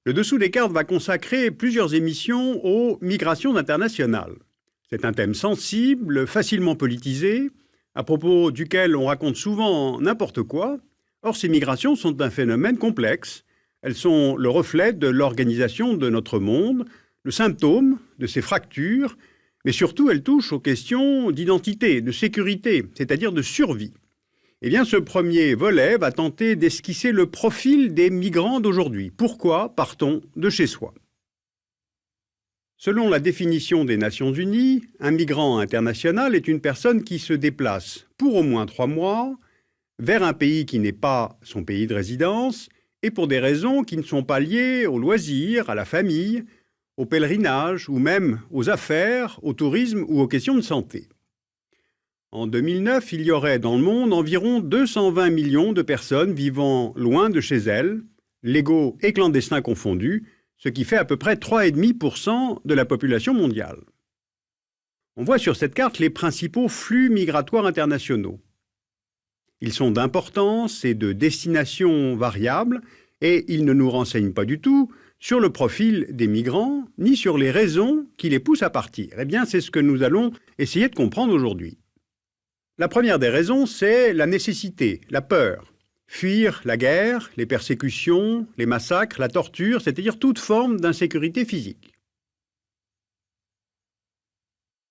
Le dessous des cartes va consacrer plusieurs émissions aux migrations internationales. C'est un thème sensible, facilement politisé, à propos duquel on raconte souvent n'importe quoi. Or, ces migrations sont un phénomène complexe. Elles sont le reflet de l'organisation de notre monde, le symptôme de ces fractures, mais surtout elles touchent aux questions d'identité, de sécurité, c'est-à-dire de survie. Eh bien, ce premier volet va tenter d'esquisser le profil des migrants d'aujourd'hui. Pourquoi part-on de chez soi ? Selon la définition des Nations Unies, un migrant international est une personne qui se déplace pour au moins 3 mois vers un pays qui n'est pas son pays de résidence et pour des raisons qui ne sont pas liées aux loisirs, à la famille, au pèlerinage ou même aux affaires, au tourisme ou aux questions de santé. En 2009, il y aurait dans le monde environ 220 millions de personnes vivant loin de chez elles, légaux et clandestins confondus, ce qui fait à peu près 3,5% de la population mondiale. On voit sur cette carte les principaux flux migratoires internationaux. Ils sont d'importance et de destination variables et ils ne nous renseignent pas du tout sur le profil des migrants ni sur les raisons qui les poussent à partir. Eh bien, c'est ce que nous allons essayer de comprendre aujourd'hui. La première des raisons, c'est la nécessité, la peur. Fuir la guerre, les persécutions, les massacres, la torture, c'est-à-dire toute forme d'insécurité physique.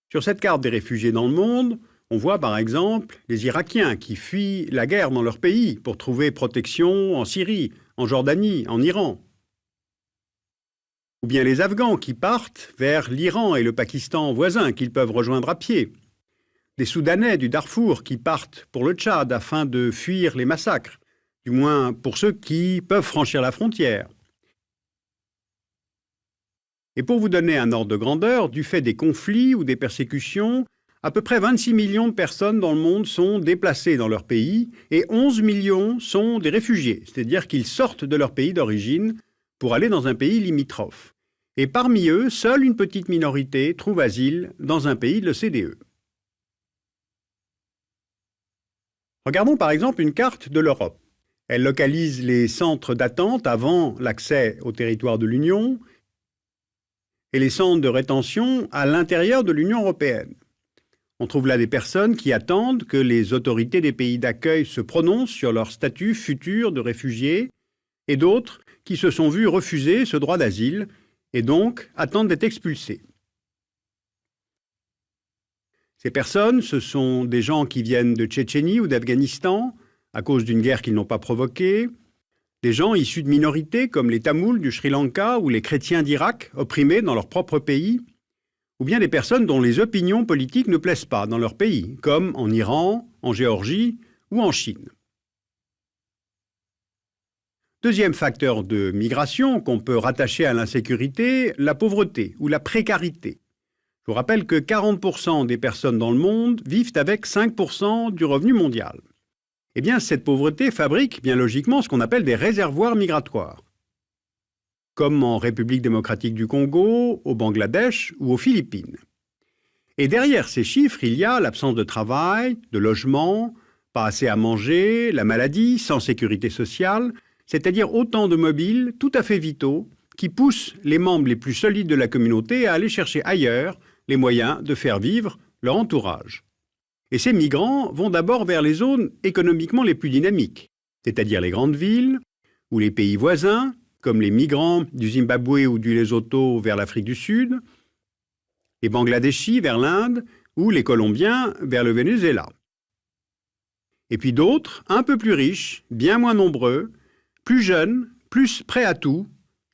Sur cette carte des réfugiés dans le monde, on voit par exemple les Irakiens qui fuient la guerre dans leur pays pour trouver protection en Syrie, en Jordanie, en Iran. Ou bien les Afghans qui partent vers l'Iran et le Pakistan voisins qu'ils peuvent rejoindre à pied. Des Soudanais du Darfour qui partent pour le Tchad afin de fuir les massacres, du moins pour ceux qui peuvent franchir la frontière. Et pour vous donner un ordre de grandeur, du fait des conflits ou des persécutions, à peu près 26 millions de personnes dans le monde sont déplacées dans leur pays et 11 millions sont des réfugiés, c'est-à-dire qu'ils sortent de leur pays d'origine pour aller dans un pays limitrophe. Et parmi eux, seule une petite minorité trouve asile dans un pays de l'OCDE. Regardons par exemple une carte de l'Europe. Elle localise les centres d'attente avant l'accès au territoire de l'Union et les centres de rétention à l'intérieur de l'Union européenne. On trouve là des personnes qui attendent que les autorités des pays d'accueil se prononcent sur leur statut futur de réfugiés et d'autres qui se sont vus refuser ce droit d'asile et donc attendent d'être expulsés. Ces personnes, ce sont des gens qui viennent de Tchétchénie ou d'Afghanistan à cause d'une guerre qu'ils n'ont pas provoquée, des gens issus de minorités comme les Tamouls du Sri Lanka ou les chrétiens d'Irak opprimés dans leur propre pays, ou bien des personnes dont les opinions politiques ne plaisent pas dans leur pays, comme en Iran, en Géorgie ou en Chine. Deuxième facteur de migration qu'on peut rattacher à l'insécurité, la pauvreté ou la précarité. Je vous rappelle que 40% des personnes dans le monde vivent avec 5% du revenu mondial. Eh bien, cette pauvreté fabrique bien logiquement ce qu'on appelle des réservoirs migratoires, comme en République démocratique du Congo, au Bangladesh ou aux Philippines. Et derrière ces chiffres, il y a l'absence de travail, de logement, pas assez à manger, la maladie, sans sécurité sociale, c'est-à-dire autant de mobiles tout à fait vitaux qui poussent les membres les plus solides de la communauté à aller chercher ailleurs les moyens de faire vivre leur entourage. Et ces migrants vont d'abord vers les zones économiquement les plus dynamiques, c'est-à-dire les grandes villes ou les pays voisins, comme les migrants du Zimbabwe ou du Lesotho vers l'Afrique du Sud, les Bangladeshis vers l'Inde ou les Colombiens vers le Venezuela. Et puis d'autres, un peu plus riches, bien moins nombreux, plus jeunes, plus prêts à tout,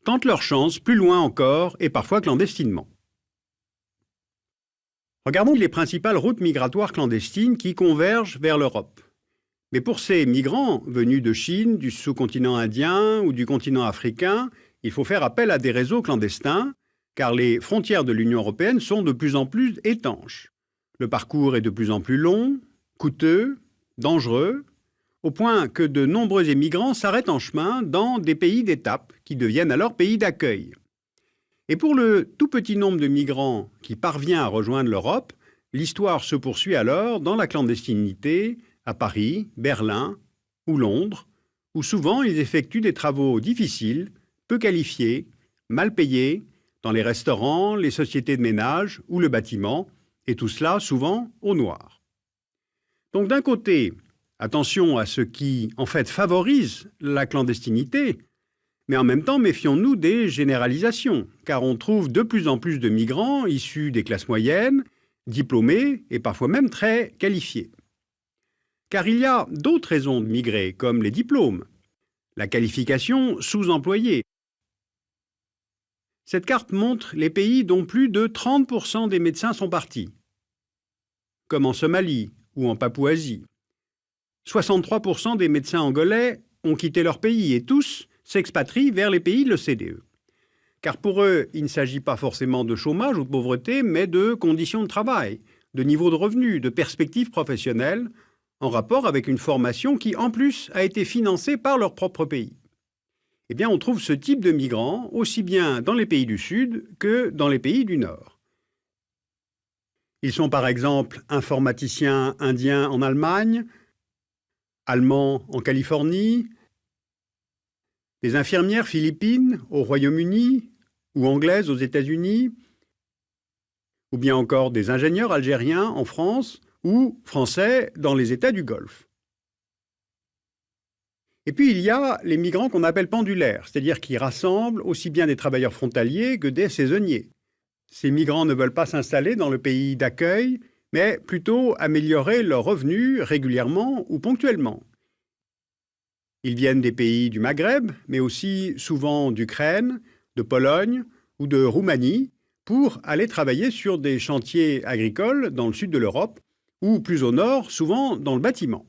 tentent leur chance plus loin encore et parfois clandestinement. Regardons les principales routes migratoires clandestines qui convergent vers l'Europe. Mais pour ces migrants venus de Chine, du sous-continent indien ou du continent africain, il faut faire appel à des réseaux clandestins, car les frontières de l'Union européenne sont de plus en plus étanches. Le parcours est de plus en plus long, coûteux, dangereux, au point que de nombreux émigrants s'arrêtent en chemin dans des pays d'étape qui deviennent alors pays d'accueil. Et pour le tout petit nombre de migrants qui parvient à rejoindre l'Europe, l'histoire se poursuit alors dans la clandestinité à Paris, Berlin ou Londres, où souvent ils effectuent des travaux difficiles, peu qualifiés, mal payés, dans les restaurants, les sociétés de ménage ou le bâtiment, et tout cela souvent au noir. Donc d'un côté, attention à ce qui, en fait, favorise la clandestinité, mais en même temps, méfions-nous des généralisations, car on trouve de plus en plus de migrants issus des classes moyennes, diplômés et parfois même très qualifiés. Car il y a d'autres raisons de migrer, comme les diplômes, la qualification sous-employée. Cette carte montre les pays dont plus de 30% des médecins sont partis, comme en Somalie ou en Papouasie. 63% des médecins angolais ont quitté leur pays et tous s'expatrient vers les pays de l'OCDE. Car pour eux, il ne s'agit pas forcément de chômage ou de pauvreté, mais de conditions de travail, de niveau de revenus, de perspectives professionnelles, en rapport avec une formation qui, en plus, a été financée par leur propre pays. Eh bien, on trouve ce type de migrants aussi bien dans les pays du Sud que dans les pays du Nord. Ils sont par exemple informaticiens indiens en Allemagne, allemands en Californie, des infirmières philippines au Royaume-Uni ou anglaises aux États-Unis, ou bien encore des ingénieurs algériens en France ou français dans les États du Golfe. Et puis il y a les migrants qu'on appelle pendulaires, c'est-à-dire qui rassemblent aussi bien des travailleurs frontaliers que des saisonniers. Ces migrants ne veulent pas s'installer dans le pays d'accueil, mais plutôt améliorer leurs revenus régulièrement ou ponctuellement. Ils viennent des pays du Maghreb, mais aussi souvent d'Ukraine, de Pologne ou de Roumanie, pour aller travailler sur des chantiers agricoles dans le sud de l'Europe, ou plus au nord, souvent dans le bâtiment.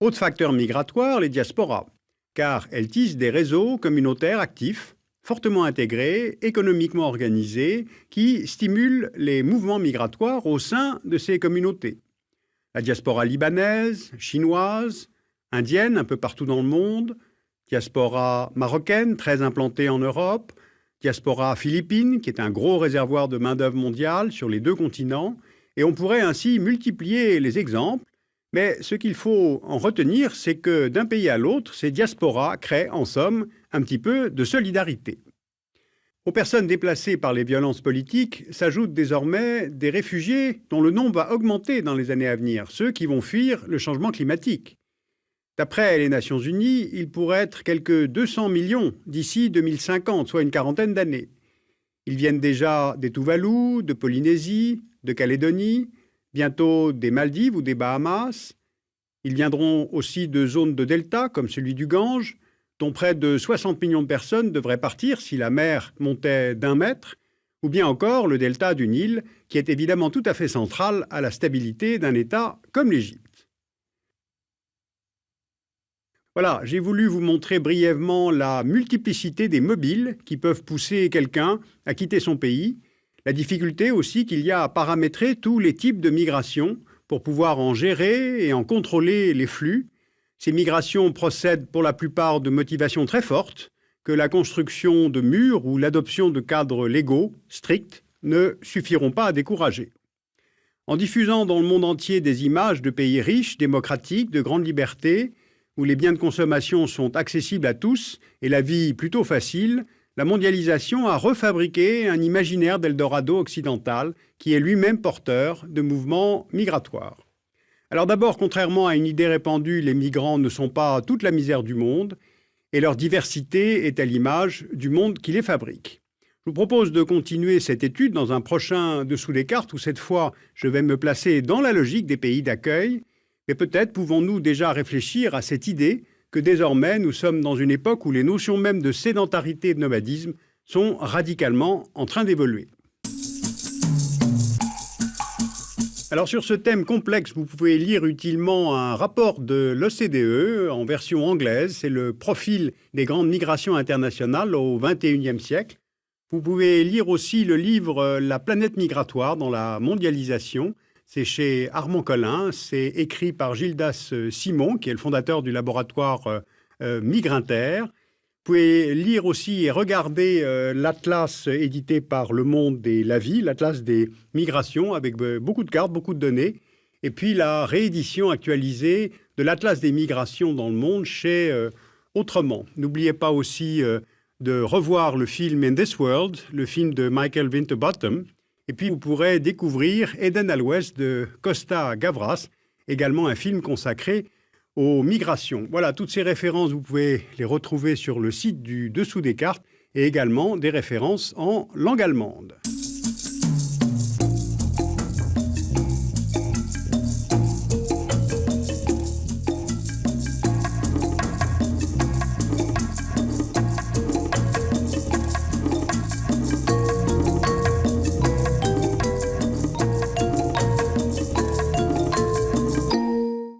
Autre facteur migratoire, les diasporas, car elles tissent des réseaux communautaires actifs, fortement intégrés, économiquement organisés, qui stimulent les mouvements migratoires au sein de ces communautés. La diaspora libanaise, chinoise, indienne un peu partout dans le monde, diaspora marocaine très implantée en Europe, diaspora philippine qui est un gros réservoir de main-d'œuvre mondiale sur les deux continents, et on pourrait ainsi multiplier les exemples, mais ce qu'il faut en retenir, c'est que d'un pays à l'autre, ces diasporas créent en somme un petit peu de solidarité. Aux personnes déplacées par les violences politiques s'ajoutent désormais des réfugiés dont le nombre va augmenter dans les années à venir, ceux qui vont fuir le changement climatique. D'après les Nations Unies, il pourrait être quelques 200 millions d'ici 2050, soit une quarantaine d'années. Ils viennent déjà des Tuvalu, de Polynésie, de Calédonie, bientôt des Maldives ou des Bahamas. Ils viendront aussi de zones de delta, comme celui du Gange, dont près de 60 millions de personnes devraient partir si la mer montait d'1 mètre, ou bien encore le delta du Nil, qui est évidemment tout à fait central à la stabilité d'un État comme l'Égypte. Voilà, j'ai voulu vous montrer brièvement la multiplicité des mobiles qui peuvent pousser quelqu'un à quitter son pays, la difficulté aussi qu'il y a à paramétrer tous les types de migration pour pouvoir en gérer et en contrôler les flux. Ces migrations procèdent pour la plupart de motivations très fortes que la construction de murs ou l'adoption de cadres légaux stricts ne suffiront pas à décourager. En diffusant dans le monde entier des images de pays riches, démocratiques, de grande liberté, où les biens de consommation sont accessibles à tous et la vie plutôt facile, la mondialisation a refabriqué un imaginaire d'Eldorado occidental qui est lui-même porteur de mouvements migratoires. Alors d'abord, contrairement à une idée répandue, les migrants ne sont pas toute la misère du monde et leur diversité est à l'image du monde qui les fabrique. Je vous propose de continuer cette étude dans un prochain Dessous les cartes où cette fois je vais me placer dans la logique des pays d'accueil, mais peut-être pouvons-nous déjà réfléchir à cette idée que désormais nous sommes dans une époque où les notions même de sédentarité et de nomadisme sont radicalement en train d'évoluer. Alors sur ce thème complexe, vous pouvez lire utilement un rapport de l'OCDE en version anglaise. C'est le profil des grandes migrations internationales au XXIe siècle. Vous pouvez lire aussi le livre La planète migratoire dans la mondialisation. C'est chez Armand Collin. C'est écrit par Gildas Simon, qui est le fondateur du laboratoire Migrinter. Vous pouvez lire aussi et regarder l'atlas édité par Le Monde et la Vie, l'atlas des migrations, avec beaucoup de cartes, beaucoup de données, et puis la réédition actualisée de l'atlas des migrations dans le monde chez autrement. N'oubliez pas aussi de revoir le film In This World, le film de Michael Winterbottom. Et puis, vous pourrez découvrir Eden à l'Ouest de Costa Gavras, également un film consacré aux migrations. Voilà, toutes ces références, vous pouvez les retrouver sur le site du Dessous des cartes et également des références en langue allemande.